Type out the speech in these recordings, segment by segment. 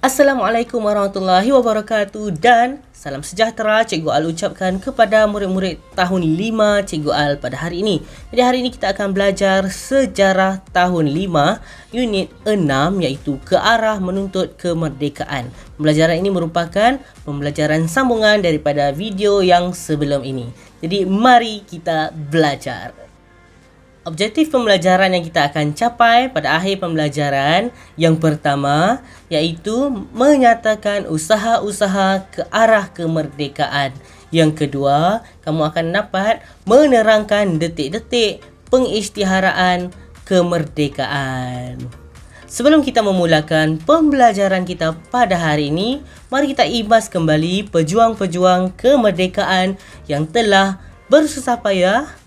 Assalamualaikum warahmatullahi wabarakatuh dan salam sejahtera Cikgu Al ucapkan kepada murid-murid tahun 5 Cikgu Al pada hari ini. Jadi hari ini kita akan belajar sejarah tahun 5 unit 6 iaitu ke arah menuntut kemerdekaan. Pembelajaran ini merupakan pembelajaran sambungan daripada video yang sebelum ini. Jadi mari kita belajar. Objektif pembelajaran yang kita akan capai pada akhir pembelajaran yang pertama iaitu menyatakan usaha-usaha ke arah kemerdekaan. Yang kedua, kamu akan dapat menerangkan detik-detik pengisytiharaan kemerdekaan. Sebelum kita memulakan pembelajaran kita pada hari ini, mari kita imbas kembali pejuang-pejuang kemerdekaan yang telah bersusah payah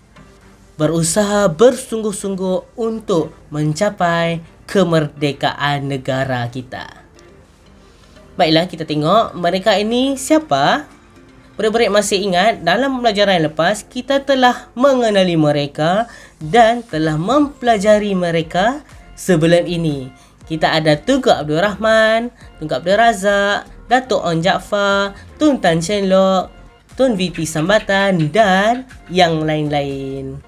berusaha bersungguh-sungguh untuk mencapai kemerdekaan negara kita. Baiklah, kita tengok mereka ini siapa? Murid-murid masih ingat dalam pembelajaran yang lepas kita telah mengenali mereka dan telah mempelajari mereka sebelum ini. Kita ada Tunku Abdul Rahman, Tunku Abdul Razak, Datuk On Jaafar, Tun Tan Sien Lock, Tun VT Sambatan dan yang lain-lain.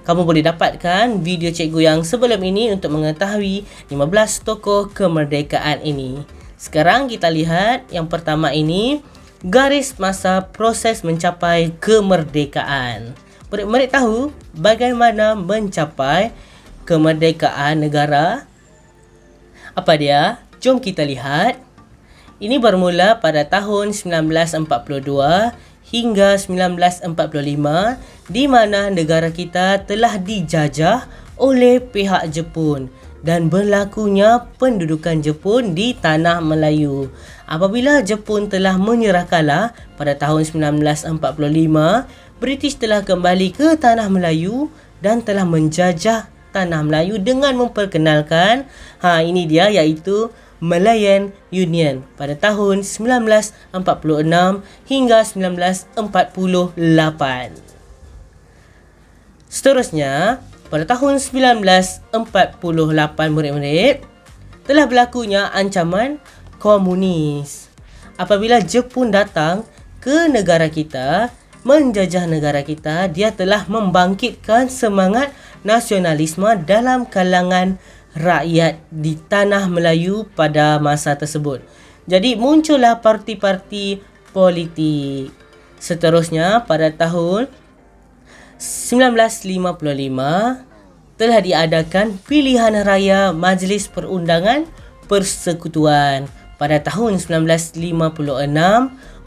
Kamu boleh dapatkan video cikgu yang sebelum ini untuk mengetahui 15 tokoh kemerdekaan ini. Sekarang kita lihat yang pertama ini, garis masa proses mencapai kemerdekaan. Murid-murid tahu bagaimana mencapai kemerdekaan negara? Apa dia? Jom kita lihat. Ini bermula pada tahun 1942 hingga 1945 di mana negara kita telah dijajah oleh pihak Jepun dan berlakunya pendudukan Jepun di tanah Melayu. Apabila Jepun telah menyerah kalah pada tahun 1945, British telah kembali ke tanah Melayu dan telah menjajah tanah Melayu dengan memperkenalkan ini dia iaitu Malayan Union pada tahun 1946 hingga 1948. Seterusnya, pada tahun 1948 murid-murid telah berlakunya ancaman komunis. Apabila Jepun datang ke negara kita, menjajah negara kita, dia telah membangkitkan semangat nasionalisme dalam kalangan rakyat di tanah Melayu pada masa tersebut. Jadi muncullah parti-parti politik. Seterusnya pada tahun 1955 telah diadakan pilihan raya Majlis Perundangan Persekutuan. Pada tahun 1956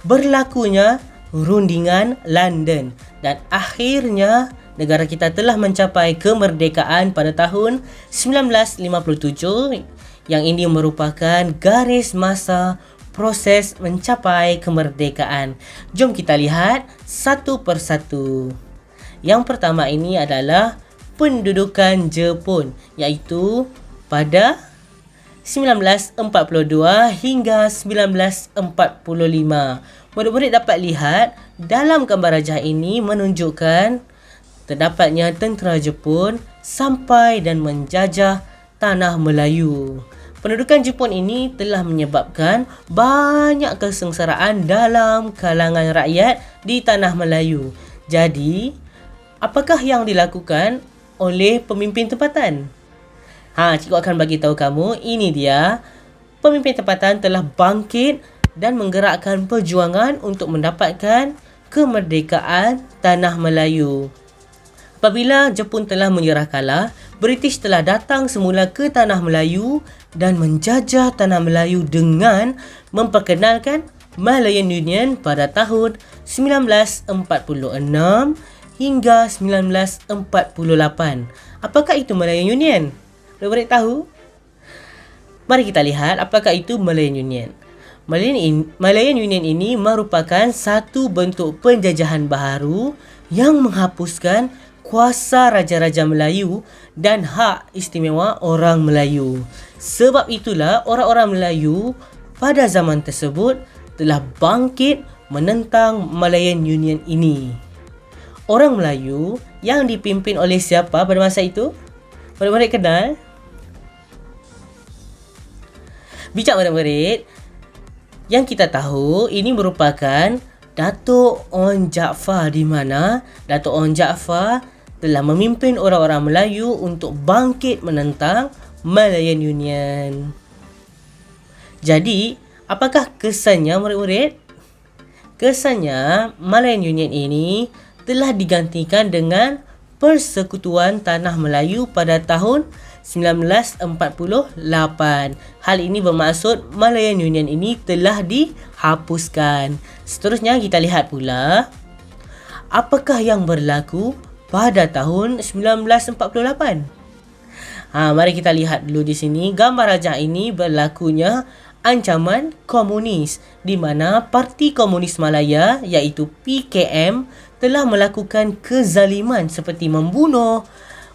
berlakunya rundingan London dan akhirnya negara kita telah mencapai kemerdekaan pada tahun 1957 yang ini merupakan garis masa proses mencapai kemerdekaan. Jom kita lihat satu persatu. Yang pertama ini adalah pendudukan Jepun iaitu pada 1942 hingga 1945. Murid-murid dapat lihat dalam gambar rajah ini menunjukkan terdapatnya tentera Jepun sampai dan menjajah tanah Melayu. Pendudukan Jepun ini telah menyebabkan banyak kesengsaraan dalam kalangan rakyat di tanah Melayu. Jadi, apakah yang dilakukan oleh pemimpin tempatan? Cikgu akan bagi tahu kamu, ini dia. Pemimpin tempatan telah bangkit dan menggerakkan perjuangan untuk mendapatkan kemerdekaan tanah Melayu. Apabila Jepun telah menyerah kalah, British telah datang semula ke tanah Melayu dan menjajah tanah Melayu dengan memperkenalkan Malayan Union pada tahun 1946 hingga 1948. Apakah itu Malayan Union? Boleh tahu? Mari kita lihat apakah itu Malayan Union. Malayan Union ini merupakan satu bentuk penjajahan baharu yang menghapuskan kuasa Raja-Raja Melayu dan hak istimewa orang Melayu. Sebab itulah orang-orang Melayu pada zaman tersebut telah bangkit menentang Malayan Union ini. Orang Melayu yang dipimpin oleh siapa pada masa itu? Murid-murid kenal? Bijak murid-murid, yang kita tahu ini merupakan Datuk Onn Jaafar, di mana Datuk Onn Jaafar telah memimpin orang-orang Melayu untuk bangkit menentang Malayan Union. Jadi, apakah kesannya murid-murid? Kesannya, Malayan Union ini telah digantikan dengan Persekutuan Tanah Melayu pada tahun 1948. Hal ini bermaksud Malayan Union ini telah dihapuskan. Seterusnya kita lihat pula apakah yang berlaku pada tahun 1948. Mari kita lihat dulu di sini. Gambar rajah ini berlakunya ancaman komunis, di mana Parti Komunis Malaya iaitu PKM telah melakukan kezaliman seperti membunuh,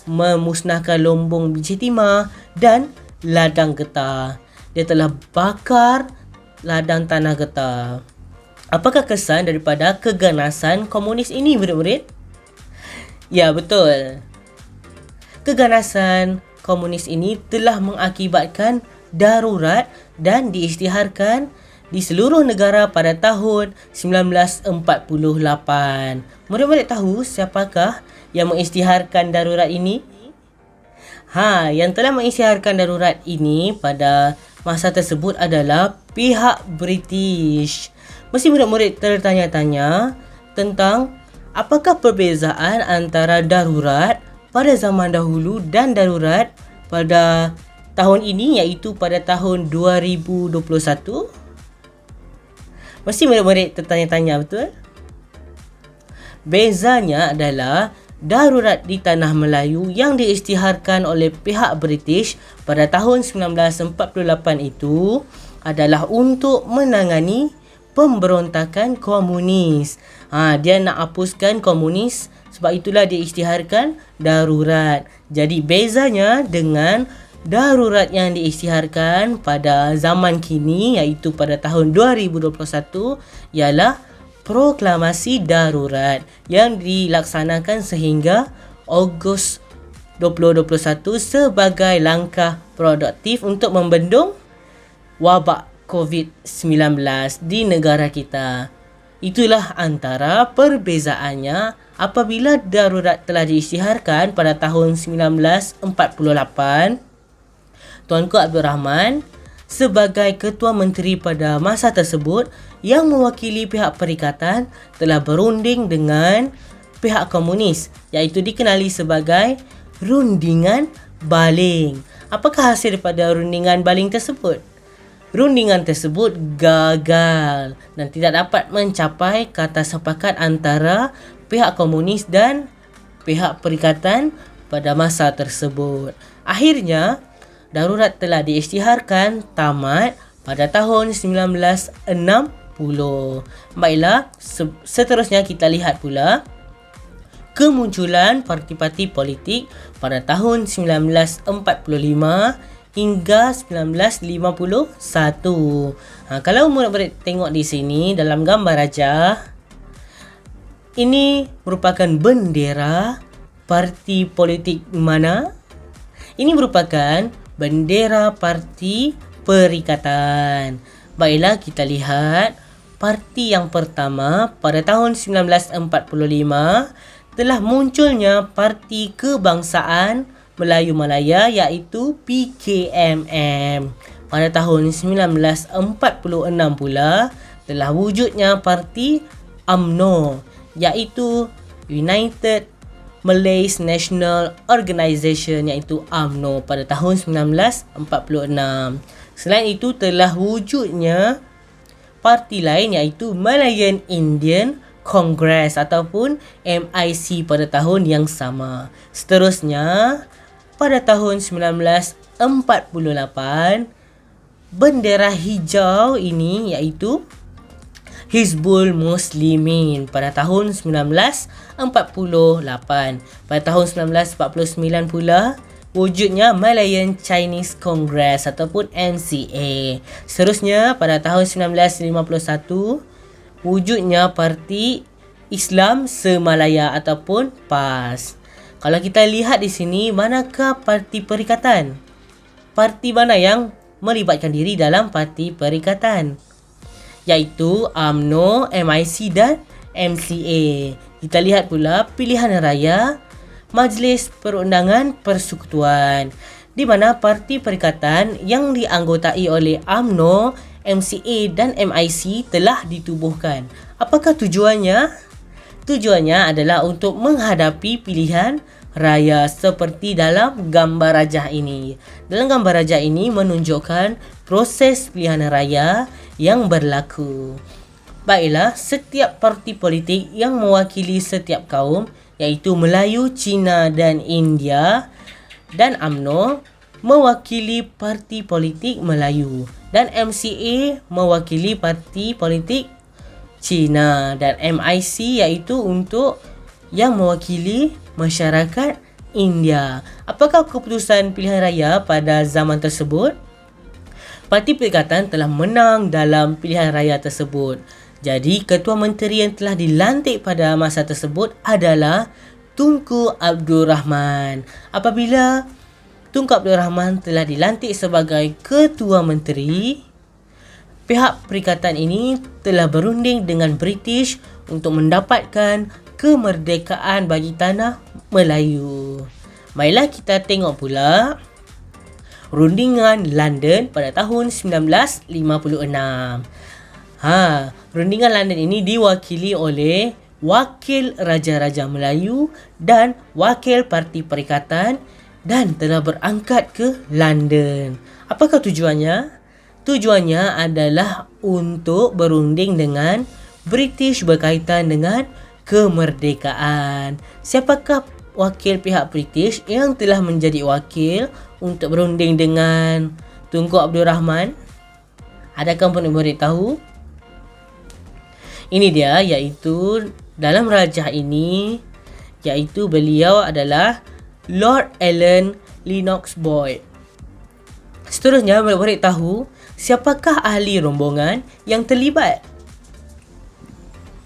memusnahkan lombong biji timah dan ladang getah. Dia telah bakar ladang tanah getah. Apakah kesan daripada keganasan komunis ini, murid-murid? Ya, betul. Keganasan komunis ini telah mengakibatkan darurat dan diisytiharkan di seluruh negara pada tahun 1948. Murid-murid tahu siapakah yang mengisytiharkan darurat ini? Yang telah mengisytiharkan darurat ini pada masa tersebut adalah pihak British. Mesti murid-murid tertanya-tanya tentang apakah perbezaan antara darurat pada zaman dahulu dan darurat pada tahun ini, iaitu pada tahun 2021. Mesti murid-murid tertanya-tanya, betul? Bezanya adalah darurat di Tanah Melayu yang diisytiharkan oleh pihak British pada tahun 1948 itu adalah untuk menangani pemberontakan komunis. Dia nak hapuskan komunis, sebab itulah dia isytiharkan darurat. Jadi bezanya dengan darurat yang diisytiharkan pada zaman kini, iaitu pada tahun 2021, ialah proklamasi darurat yang dilaksanakan sehingga Ogos 2021 sebagai langkah produktif untuk membendung wabak COVID-19 di negara kita. Itulah antara perbezaannya apabila darurat telah diisytiharkan pada tahun 1948. Tuanku Abdul Rahman sebagai Ketua Menteri pada masa tersebut yang mewakili pihak perikatan telah berunding dengan pihak komunis, iaitu dikenali sebagai rundingan baling. Apakah hasil daripada rundingan baling tersebut? Rundingan tersebut gagal dan tidak dapat mencapai kata sepakat antara pihak komunis dan pihak perikatan pada masa tersebut. Akhirnya, darurat telah diisytiharkan tamat pada tahun 1960. Baiklah, seterusnya kita lihat pula kemunculan parti-parti politik pada tahun 1945 hingga 1951. Kalau murid-murid tengok di sini dalam gambar rajah, ini merupakan bendera parti politik mana? Ini merupakan bendera Parti Perikatan. Baiklah, kita lihat parti yang pertama pada tahun 1945 telah munculnya Parti Kebangsaan Melayu Malaya, iaitu PKMM. Pada tahun 1946 pula telah wujudnya Parti UMNO, iaitu United Malays National Organisation, iaitu UMNO pada tahun 1946. Selain itu telah wujudnya parti lain, iaitu Malayan Indian Congress ataupun MIC pada tahun yang sama. Seterusnya, pada tahun 1948, bendera hijau ini iaitu Hizbul Muslimin pada tahun 1948. Pada tahun 1949 pula wujudnya Malayan Chinese Congress ataupun MCA. Seterusnya pada tahun 1951 wujudnya Parti Islam Semalaya ataupun PAS. Kalau kita lihat di sini, manakah Parti Perikatan? Parti mana yang melibatkan diri dalam parti perikatan, iaitu UMNO, MIC dan MCA. Kita lihat pula pilihan raya Majlis Perundangan Persekutuan, di mana parti perikatan yang dianggotai oleh UMNO, MCA dan MIC telah ditubuhkan. Apakah tujuannya? Tujuannya adalah untuk menghadapi pilihan raya seperti dalam gambar rajah ini. Dalam gambar rajah ini menunjukkan proses pilihan raya yang berlaku. Baiklah, setiap parti politik yang mewakili setiap kaum, iaitu Melayu, Cina dan India, dan UMNO mewakili parti politik Melayu, dan MCA mewakili parti politik Cina, dan MIC iaitu untuk yang mewakili masyarakat India. Apakah keputusan pilihan raya pada zaman tersebut? Parti Perikatan telah menang dalam pilihan raya tersebut. Jadi, Ketua Menteri yang telah dilantik pada masa tersebut adalah Tunku Abdul Rahman. Apabila Tunku Abdul Rahman telah dilantik sebagai Ketua Menteri, pihak perikatan ini telah berunding dengan British untuk mendapatkan kemerdekaan bagi tanah Melayu. Baiklah, kita tengok pula rundingan London pada tahun 1956. Rundingan London ini diwakili oleh Wakil Raja-Raja Melayu dan Wakil Parti Perikatan dan telah berangkat ke London. Apakah tujuannya? Tujuannya adalah untuk berunding dengan British berkaitan dengan kemerdekaan. Siapakah wakil pihak British yang telah menjadi wakil untuk berunding dengan Tunku Abdul Rahman? Adakah murid-murid tahu? Ini dia, iaitu dalam rajah ini, iaitu beliau adalah Lord Allen Lennox Boyd. Seterusnya, murid-murid tahu siapakah ahli rombongan yang terlibat?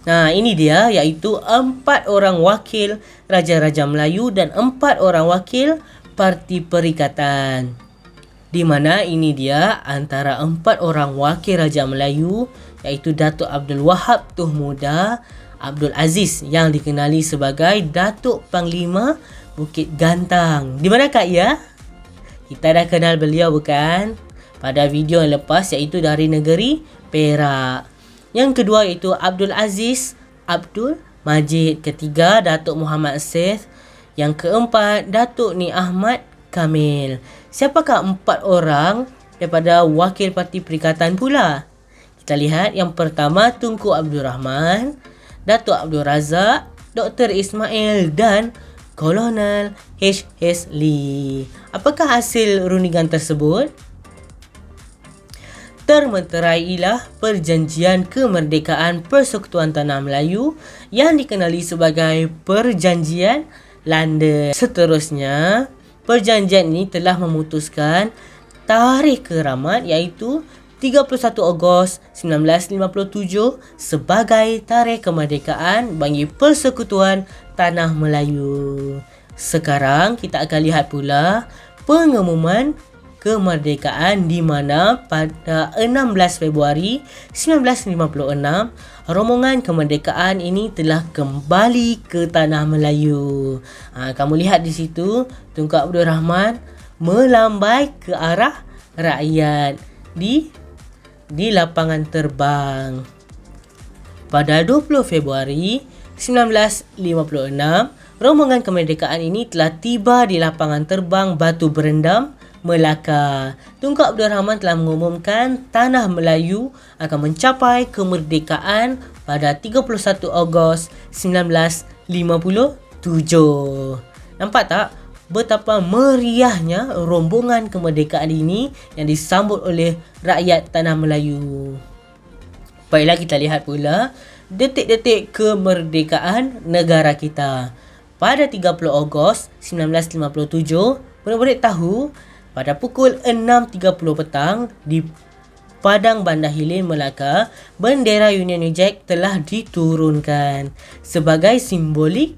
Ini dia, iaitu 4 orang wakil Raja-Raja Melayu dan 4 orang wakil Parti Perikatan. Di mana ini dia antara 4 orang wakil Raja Melayu, iaitu Datuk Abdul Wahab Tuh Muda Abdul Aziz yang dikenali sebagai Datuk Panglima Bukit Gantang. Di manakah ia? Kita dah kenal beliau bukan? Pada video yang lepas, iaitu dari negeri Perak. Yang kedua iaitu Abdul Aziz Abdul Majid. Ketiga, Datuk Muhammad Seth. Yang keempat, Datuk Ni Ahmad Kamil. Siapakah 4 orang daripada wakil Parti Perikatan pula? Kita lihat yang pertama, Tunku Abdul Rahman, Datuk Abdul Razak, Dr. Ismail dan Kolonel H.H. Lee. Apakah hasil rundingan tersebut? Termeterailah Perjanjian Kemerdekaan Persekutuan Tanah Melayu yang dikenali sebagai Perjanjian London. Seterusnya, perjanjian ini telah memutuskan tarikh keramat iaitu 31 Ogos 1957 sebagai tarikh kemerdekaan bagi Persekutuan Tanah Melayu. Sekarang kita akan lihat pula pengumuman kemerdekaan di mana pada 16 Februari 1956 rombongan kemerdekaan ini telah kembali ke Tanah Melayu. Kamu lihat di situ Tunku Abdul Rahman melambai ke arah rakyat di lapangan terbang. Pada 20 Februari 1956, rombongan kemerdekaan ini telah tiba di lapangan terbang Batu Berendam, Melaka. Tunku Abdul Rahman telah mengumumkan Tanah Melayu akan mencapai kemerdekaan pada 31 Ogos 1957. Nampak tak betapa meriahnya rombongan kemerdekaan ini yang disambut oleh rakyat Tanah Melayu. Baiklah, kita lihat pula detik-detik kemerdekaan negara kita. Pada 30 Ogos 1957, murid-murid tahu pada pukul 6.30 petang di Padang Bandar Hilir, Melaka, bendera Union Jack telah diturunkan sebagai simbolik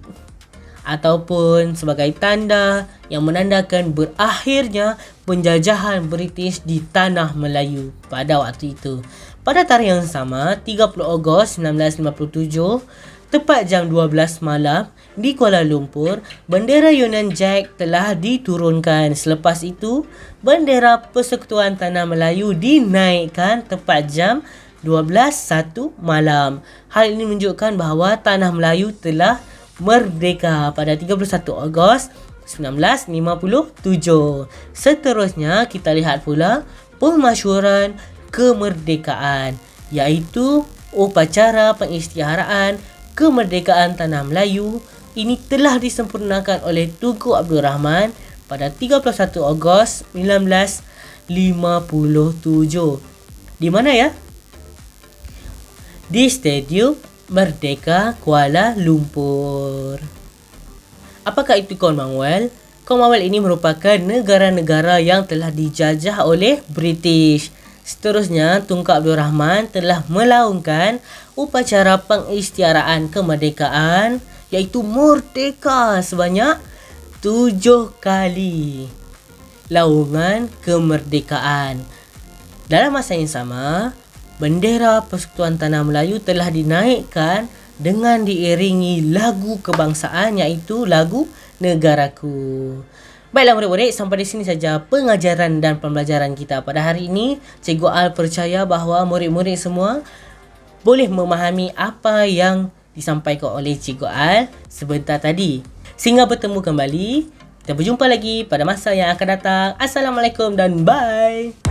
ataupun sebagai tanda yang menandakan berakhirnya penjajahan British di tanah Melayu pada waktu itu. Pada tarikh yang sama, 30 Ogos 1957, tepat jam 12 malam di Kuala Lumpur, bendera Union Jack telah diturunkan. Selepas itu, bendera Persekutuan Tanah Melayu dinaikkan tepat jam 12.01 malam. Hal ini menunjukkan bahawa Tanah Melayu telah merdeka pada 31 Ogos 1957. Seterusnya, kita lihat pula pemasyhuran kemerdekaan, iaitu upacara pengisytiharaan kemerdekaan Tanah Melayu. Ini telah disempurnakan oleh Tunku Abdul Rahman pada 31 Ogos 1957. Di mana ya? Di Stadium Merdeka Kuala Lumpur. Apakah itu Commonwealth? Commonwealth ini merupakan negara-negara yang telah dijajah oleh British. Seterusnya, Tunku Abdul Rahman telah melaungkan upacara pengisytiharaan kemerdekaan, iaitu merdeka sebanyak 7 kali. Laungan kemerdekaan. Dalam masa yang sama, bendera Persekutuan Tanah Melayu telah dinaikkan dengan diiringi lagu kebangsaan, iaitu lagu Negaraku. Baiklah murid-murid, sampai di sini saja pengajaran dan pembelajaran kita pada hari ini. Cikgu Al percaya bahawa murid-murid semua boleh memahami apa yang disampaikan oleh Cikgu Al sebentar tadi. Sehingga bertemu kembali, kita berjumpa lagi pada masa yang akan datang. Assalamualaikum dan bye.